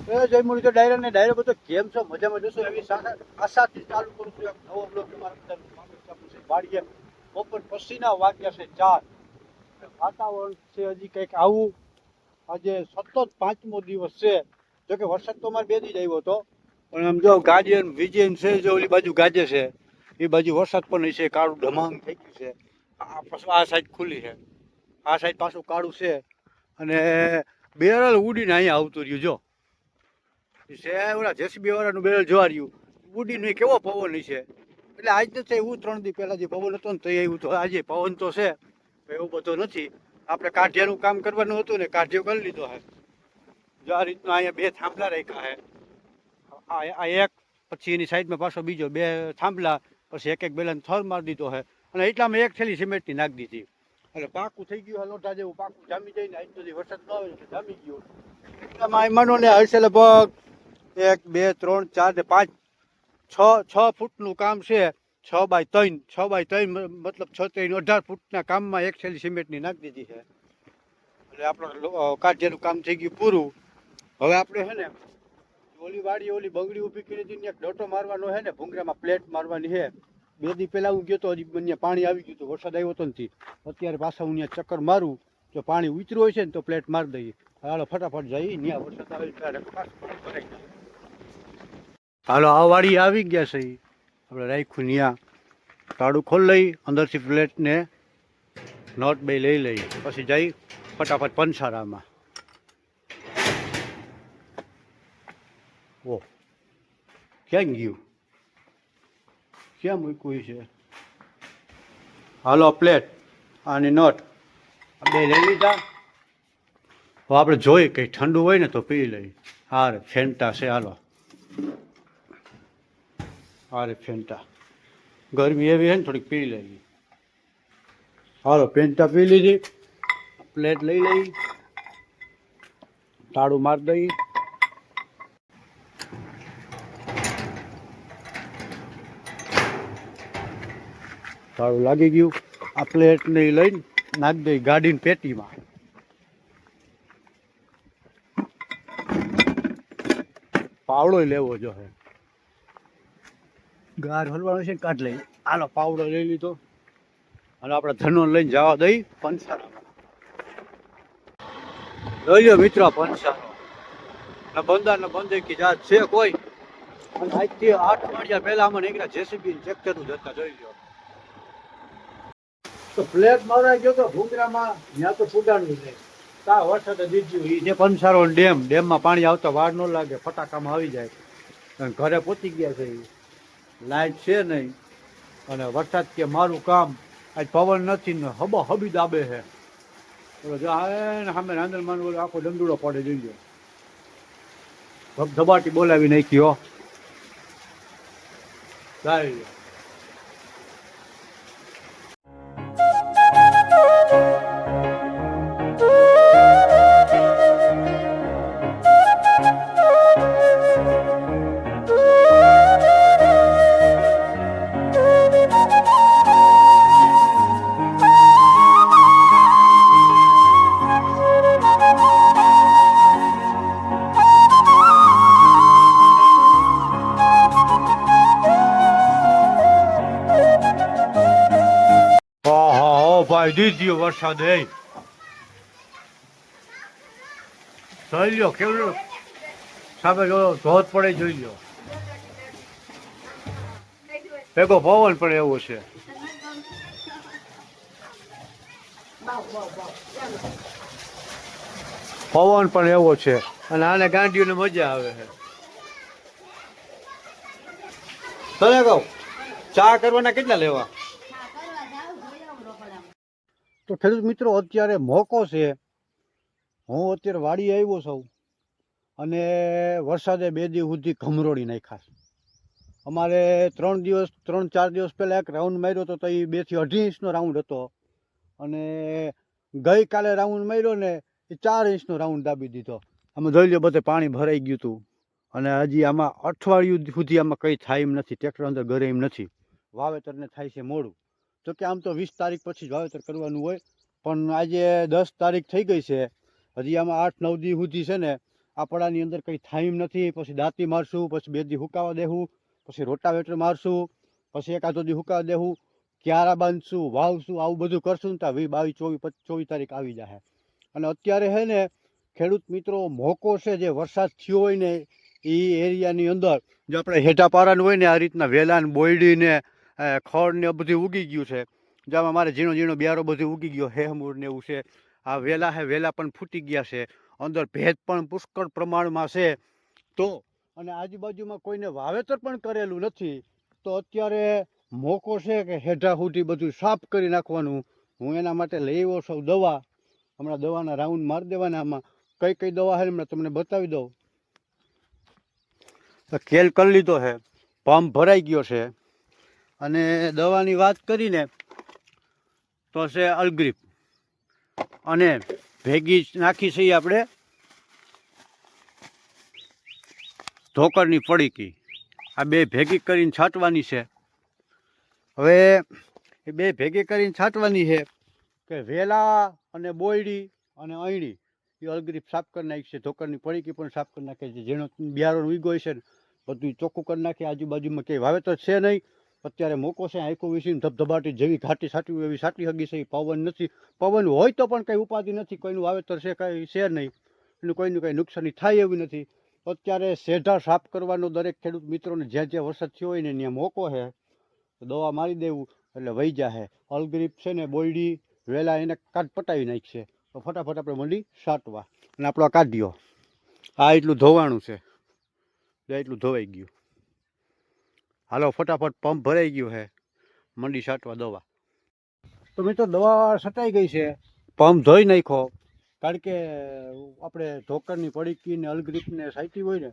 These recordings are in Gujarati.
જય મુરલી ડાયરો ને ડાયરો બધો કેમ છો મજામાં જશો એવી આશાથી ચાલુ કરું છું એક નવો બ્લોગ તમારા બધાનું સ્વાગત છે. આપણે વાડીએ બપોર પછીના વાગ્યા છે 4. વાતાવરણ છે હજી કંઈક આવું. આજે સતત 5મો દિવસ છે. જોકે વરસાદ તો અમારે 2 દી જ આવ્યો હતો, પણ આમ જો ગાર્ડિયન વિજયન છે જો ઓલી બાજુ ગાજે છે એ બાજુ વરસાદ પણ નહીં છે. કાળું ધમાંગ થઈ ગયું છે. આ સાઈડ ખુલ્લી છે, આ સાઈડ પાછું કાળું છે. અને બેરલ ઉડીને અહીંયા આવતું રહ્યું જો છે. ઓલા જેસીબી વાળાનું બેરલ જોવા રહ્યું ઉડીને કેવો પવન છે. એટલે આજ નથી એવું 3 દી પહેલા જે પવન હતો ને તો એવું તો આજે પવન તો છે, એવું બધો નથી. આપણે કાઢિયાનું કામ કરવાનું હતું ને કાઢિયો કરી લીધો હે. જો આ રીતના અહીંયા 2 થાંભલા રાખ્યા હે. આ એક, પછી એની સાઈડમાં પાછો બીજો 2 થાંભલા, પછી એક બેલાને થર મારી દીધો હે. અને એટલામાં એક થેલી સિમેન્ટની નાખી દીધી એટલે પાકું થઈ ગયું. લોટા જેવું પાકું જામી જાય ને આજ સુધી વરસાદ ન આવે એટલે જામી ગયું. એટલામાં માનો ને હશે લગભગ 1 2 3 4 ને 5 6 ફૂટનું કામ છે. 6 બાય 3, 6 બાય 3 મતલબ 6 3 18 ફૂટના કામમાં એક થેલી સિમેન્ટની નાખી દીધી છે. એટલે આપણે કાઢિયાનું કામ થઈ ગયું પૂરું. હવે આપણે છે ને ઓલી વાડી ઓલી બંગડી ઊભી કરી હતી એક ડોટો મારવાનો છે ને ભૂંગરામાં પ્લેટ મારવાની છે. 2 દી પહેલા હું ગયો તો હજી બંને પાણી આવી ગયું હતું, વરસાદ આવ્યો તો નથી. અત્યારે પાછા હું ત્યાં ચક્કર મારું, જો પાણી ઉતર્યું હોય છે ને તો પ્લેટ મારી દઈએ. હાલો ફટાફટ જઈ ત્યાં વરસાદ આવે ત્યારે ભરાઈ જાય. હાલો આ વાડી આવી ગયા છે. આપણે રાખ્યું ત્યાં તાળું ખોલ લઈ અંદરથી પ્લેટને નોટ બે લઈ લઈ પછી જઈ ફટાફટ પંસારામાં. ઓ ક્યાં ગયું, ક્યાં મૂક્યું છે? હાલો પ્લેટ અને નોટ બે લઈ લીધા. હવે આપણે જોઈએ કંઈ ઠંડુ હોય ને તો પી લઈ. હારે ફેન્ટા છે, હાલો હારે ફેન્ટા. ગરમી એવી છે ને થોડીક પી લઈ. હાલો ફેન્ટા પી લીધી. પ્લેટ લઈ લઈ, તાળું મારી દઈ. તાળું લાગી ગયું. આ પ્લેટને લઈને નાખી દઈ ગાડીની પેટીમાં. પાવડો લેવો જો હે, ગાર હલવાનો છે, કાઢ લઈ. હાલો પાવડો લઈ લીધો અને આપણે ધનો લઈને જવા દઈ પંસારામાં. લઈ લો મિત્રો પંસારો. ને બંદર ને બંદર જાત છે કોઈ. અને આજથી 8 અઠવાડિયા પહેલા અમે નીકળ્યા જેસીબી ટ્રેક્ટરનું જતા જોઈ લો. તો પ્લેટ મારવા ગયો તો ભૂંગરામાં, ત્યાં તો ફૂટાણું નહીં. તા વરસાદ દીધું એ જે પંસારો ડેમમાં પાણી આવતા વાર ન લાગે, ફટાકામાં આવી જાય. અને ઘરે પહોંચી ગયા છે. લાઈટ છે નહીં અને વરસાદ કે મારું કામ આજ પવન નથી ને હબા હબી દાબે છે. સામે રાંદલમાં આખો ડંડુડો પડે જોઈ લો. ધબાટી બોલાવી નાખી હો. સારી ભાઈ દીધી વરસાદ એ જોઈ લો કેવડો સામે જો ધોધ પડે જોઈ લો. ભેગો પવન પણ એવો છે. પવન પણ એવો છે અને આને ગાંડીઓને મજા આવે છે. તને કહું ચા કરવાના કેટલા લેવા? તો ખેડૂત મિત્રો અત્યારે મોકો છે. હું અત્યારે વાડી આવ્યો છું અને વરસાદે 2 દિવસ સુધી ઘમરોડી નાખ્યા. અમારે 3-4 દિવસ પહેલાં એક રાઉન્ડ માર્યો હતો તો એ 2 થી 2.5 ઇંચનો રાઉન્ડ હતો. અને ગઈકાલે રાઉન્ડ માર્યો ને એ 4 ઇંચનો રાઉન્ડ દાબી દીધો. આમાં જોઈ લો બધે પાણી ભરાઈ ગયું હતું. અને હજી આમાં અઠવાડિયું સુધી આમાં કંઈ થાય એમ નથી. ટ્રેક્ટર અંદર ઘરે એમ નથી. વાવેતરને થાય છે મોડું. તો કે આમ તો 20 તારીખ પછી જ વાવેતર કરવાનું હોય, પણ આજે 10 તારીખ થઈ ગઈ છે. હજી આમાં 8-9 દી સુધી છે ને આપણાની અંદર કંઈ થાઈમ નથી, પછી દાંતી મારશું, પછી 2 દી હુકાવા દેવું, પછી રોટાવેટર મારશું, પછી એકાદો દી હુકાવા દેવું, ક્યારા બાંધશું, વાવશું, આવું બધું કરશું ને ત્યાં 20, 22, 24, 24 તારીખ આવી જશે. અને અત્યારે છે ને ખેડૂત મિત્રો મોકો છે, જે વરસાદ થયો હોય ને એ એરિયાની અંદર જો આપણે હેઠા પારાનું હોય ને આ રીતના વેલા ને બોયડી ને ખડ ને બધું ઉગી ગયું છે. જેમાં મારે ઝીણો ઝીણો બિયારો બધું ઉગી ગયો, હેહમૂળ ને એવું છે. આ વેલા છે, વેલા પણ ફૂટી ગયા છે, અંદર ભેજ પણ પુષ્કળ પ્રમાણમાં છે. તો અને આજુબાજુમાં કોઈને વાવેતર પણ કરેલું નથી, તો અત્યારે મોકો છે કે હેઠા સુધી બધું સાફ કરી નાખવાનું. હું એના માટે લઈ આવ્યો છું દવા. હમણાં દવાના રાઉન્ડ મારી દેવાના. આમાં કઈ કઈ દવા છે હમણાં તમને બતાવી દઉં. ખેલ કરી લીધો છે, પંપ ભરાઈ ગયો છે. અને દવાની વાત કરીને તો છે અલગ્રીપ, અને ભેગી નાખી છે આપણે ધોકરની પડીકી. આ બે ભેગી કરીને છાંટવાની છે. હવે એ બે ભેગી કરીને છાંટવાની છે કે વેલા અને બોયડી અને અયણી એ અલગ્રીપ સાફ કરી નાખી છે. ધોકરની પડીકી પણ સાફ કરી નાખે છે. જેનો બિયારો ઉગ્યો છે ને બધું ચોખ્ખું કરી નાખી. આજુબાજુમાં કંઈ વાવેતર છે નહીં. અત્યારે મોકો છે, આંખો વીસીને ધબધબાટી જેવી ઘાટી સાટી એવી સાટી હગી છે. પવન નથી, પવન હોય તો પણ કંઈ ઉપાધિ નથી, કોઈનું વાવેતર છે કંઈ છે નહીં, એનું કોઈનું કંઈ નુકસાની થાય એવી નથી. અત્યારે સેઢા સાફ કરવાનો દરેક ખેડૂત મિત્રોને જ્યાં જ્યાં વરસાદ થયો હોય ને ત્યાં મોકો છે, દવા મારી દેવું એટલે વહી જાહે. અલગ્રીપ છે ને બોયડી વેલા એને કાઢ પટાવી નાખશે. તો ફટાફટ આપણે મંડી છાંટવા. અને આપણો કાઢ્યો આ એટલું ધોવાણું છે, એટલું ધોવાઈ ગયું. હાલો ફટાફટ પંપ ભરાઈ ગયું છે, મંડી છાંટવા દવા. તો મિત્રો દવા છટાઈ ગઈ છે, પંપ ધોઈ નાખ્યો. કારણ કે આપણે ધોકરની પડીકી ને અલગ્રીપને છાંટી હોય ને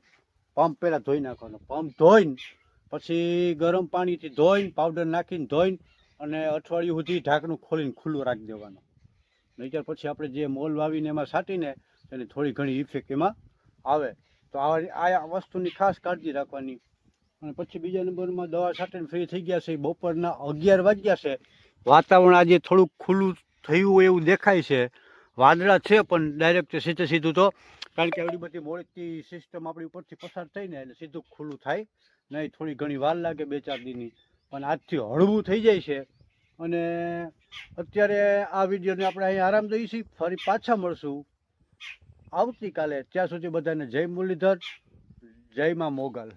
પંપ પહેલાં ધોઈ નાખવાનો. પંપ ધોઈને પછી ગરમ પાણીથી ધોઈને પાવડર નાખીને ધોઈને અને અઠવાડિયું સુધી ઢાંકણું ખોલીને ખુલ્લું રાખી દેવાનું. નહીંતર પછી આપણે જે મોલ વાવીને એમાં છાંટીને એની થોડી ઘણી ઇફેક્ટ એમાં આવે. તો આ વસ્તુની ખાસ કાળજી રાખવાની. અને પછી બીજા નંબરમાં દવા છાંટીને ફ્રી થઈ ગયા છે. બપોરના 11 વાગ્યા છે. વાતાવરણ આજે થોડુંક ખુલ્લું થયું હોય એવું દેખાય છે. વાદળા છે પણ ડાયરેક્ટ સીધે સીધું તો, કારણ કે એવડી બધી મોટી સિસ્ટમ આપણી ઉપરથી પસાર થઈને એટલે સીધું ખુલ્લું થાય નહીં. થોડી ઘણી વાર લાગે 2-4 દીની, પણ આજથી હળવું થઈ જાય છે. અને અત્યારે આ વિડીયોને આપણે અહીં આરામ દઈએ છીએ. ફરી પાછા મળશું આવતીકાલે. ત્યાં સુધી બધાને જય મુરલીધર, જય માં મોગલ.